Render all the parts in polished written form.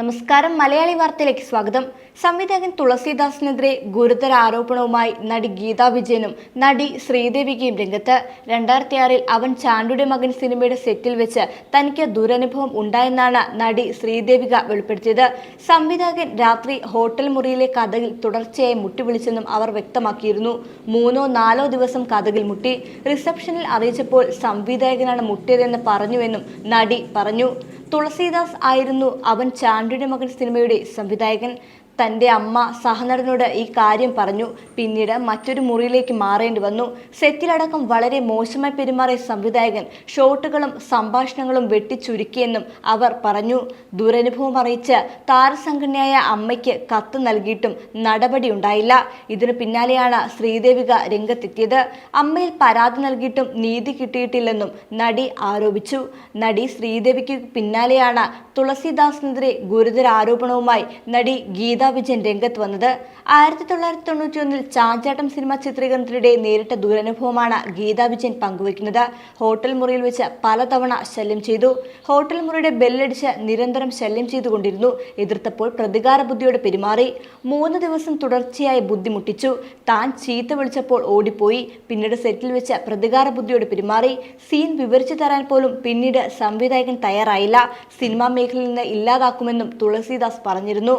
നമസ്കാരം. മലയാളി വാർത്തയിലേക്ക് സ്വാഗതം. സംവിധായകൻ തുളസീദാസിനെതിരെ ഗുരുതര ആരോപണവുമായി നടി ഗീതാ വിജയനും നടി ശ്രീദേവികയും രംഗത്ത്. 2006-ൽ അവൻ ചാണ്ടിയുടെ മകൻ സിനിമയുടെ സെറ്റിൽ വെച്ച് തനിക്ക് ദുരനുഭവം ഉണ്ടായെന്നാണ് നടി ശ്രീദേവിക വെളിപ്പെടുത്തിയത്. സംവിധായകൻ രാത്രി ഹോട്ടൽ മുറിയിലെ കതകിൽ തുടർച്ചയായി മുട്ടിവിളിച്ചെന്നും അവർ വ്യക്തമാക്കിയിരുന്നു. 3-4 ദിവസം കതകിൽ മുട്ടി. റിസപ്ഷനിൽ അറിയിച്ചപ്പോൾ സംവിധായകനാണ് മുട്ടിയതെന്ന് പറഞ്ഞുവെന്നും നടി പറഞ്ഞു. തുളസീദാസ് ആയിരുന്നു അവൻ ചാണ്ടിയുടെ മകൻ സിനിമയുടെ സംവിധായകൻ. തൻ്റെ അമ്മ സഹനടനോട് ഈ കാര്യം പറഞ്ഞു. പിന്നീട് മറ്റൊരു മുറിയിലേക്ക് മാറേണ്ടി വന്നു. സെറ്റിലടക്കം വളരെ മോശമായി പെരുമാറിയ സംവിധായകൻ ഷോട്ടുകളും സംഭാഷണങ്ങളും വെട്ടിച്ചുരുക്കിയെന്നും അവർ പറഞ്ഞു. ദുരനുഭവം അറിയിച്ച് താരസംഘടനയായ അമ്മയ്ക്ക് കത്ത് നൽകിയിട്ടും നടപടിയുണ്ടായില്ല. ഇതിനു പിന്നാലെയാണ് ശ്രീദേവിക രംഗത്തെത്തിയത്. അമ്മയിൽ പരാതി നൽകിയിട്ടും നീതി കിട്ടിയിട്ടില്ലെന്നും നടി ആരോപിച്ചു. നടി ശ്രീദേവിക്ക് പിന്നാലെയാണ് തുളസീദാസിനെതിരെ ഗുരുതര ആരോപണവുമായി നടി ഗീതാ വിജയൻ രംഗത്ത് വന്നത്. 1991-ൽ ചാഞ്ചാട്ടം സിനിമ ചിത്രീകരണത്തിനിടെ നേരിട്ട ദുരനുഭവമാണ് ഗീതാ വിജയൻ പങ്കുവയ്ക്കുന്നത്. ഹോട്ടൽ മുറിയിൽ വെച്ച് പലതവണ ശല്യം ചെയ്തു. ഹോട്ടൽ മുറിയുടെ ബെല്ലടിച്ച് നിരന്തരം ശല്യം ചെയ്തുകൊണ്ടിരുന്നു. എതിർത്തപ്പോൾ പ്രതികാര ബുദ്ധിയോടെ പെരുമാറി. 3 ദിവസം തുടർച്ചയായി ബുദ്ധിമുട്ടിച്ചു. താൻ ചീത്ത വിളിച്ചപ്പോൾ ഓടിപ്പോയി. പിന്നീട് സെറ്റിൽ വെച്ച് പ്രതികാര ബുദ്ധിയോടെ പെരുമാറി. സീൻ വിവരിച്ചു തരാൻ പോലും പിന്നീട് സംവിധായകൻ തയ്യാറായില്ല. സിനിമാ മേഖലയിൽ നിന്ന് ഇല്ലാതാക്കുമെന്നും തുളസീദാസ് പറഞ്ഞിരുന്നു.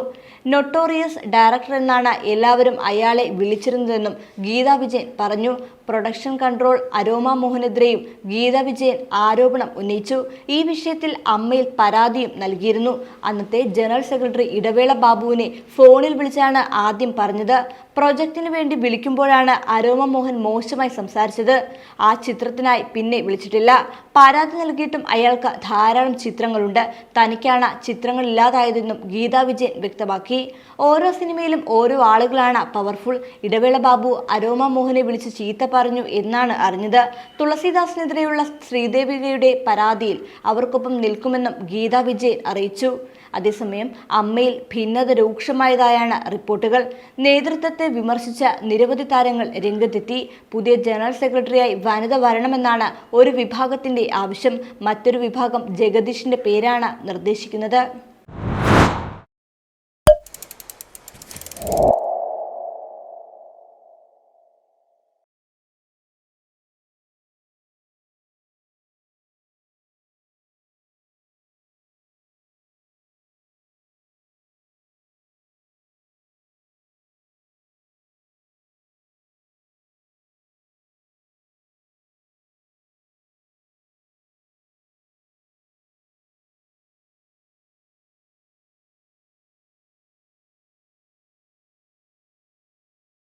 നൊട്ടോറിയസ് ഡയറക്ടർ എന്നാണ് എല്ലാവരും അയാളെ വിളിച്ചിരുന്നതെന്നും ഗീതാ വിജയൻ പറഞ്ഞു. പ്രൊഡക്ഷൻ കൺട്രോൾ അരോമ മോഹനെതിരെയും ഗീതാ വിജയൻ ആരോപണം ഉന്നയിച്ചു. ഈ വിഷയത്തിൽ അമ്മയിൽ പരാതിയും നൽകിയിരുന്നു. അന്നത്തെ ജനറൽ സെക്രട്ടറി ഇടവേള ബാബുവിനെ ഫോണിൽ വിളിച്ചാണ് ആദ്യം പറഞ്ഞത്. പ്രൊജക്ടിന് വേണ്ടി വിളിക്കുമ്പോഴാണ് അരോമ മോഹൻ മോശമായി സംസാരിച്ചത്. ആ ചിത്രത്തിനായി പിന്നെ വിളിച്ചിട്ടില്ല. പരാതി നൽകിയിട്ടും അയാൾക്ക് ധാരാളം ചിത്രങ്ങളുണ്ട്. തനിക്കാണ് ചിത്രങ്ങൾ ഇല്ലാതായതെന്നും ഗീതാ വിജയൻ വ്യക്തമാക്കി. ഓരോ സിനിമയിലും ഓരോ ആളുകളാണ് പവർഫുൾ. ഇടവേള ബാബു അരോമ മോഹനെ വിളിച്ച് ചീത്ത പറഞ്ഞു എന്നാണ് അറിഞ്ഞത്. തുളസീദാസിനെതിരെയുള്ള ശ്രീദേവികയുടെ പരാതിയിൽ അവർക്കൊപ്പം നിൽക്കുമെന്നും ഗീതാ വിജയൻ അറിയിച്ചു. അതേസമയം അമ്മയിൽ ഭിന്നത രൂക്ഷമായതായാണ് റിപ്പോർട്ടുകൾ. നേതൃത്വത്തെ വിമർശിച്ച നിരവധി താരങ്ങൾ രംഗത്തെത്തി. പുതിയ ജനറൽ സെക്രട്ടറിയായി വനിത വരണമെന്നാണ് ഒരു വിഭാഗത്തിന്റെ ആവശ്യം. മറ്റൊരു വിഭാഗം ജഗദീഷിന്റെ പേരാണ് നിർദ്ദേശിക്കുന്നത്.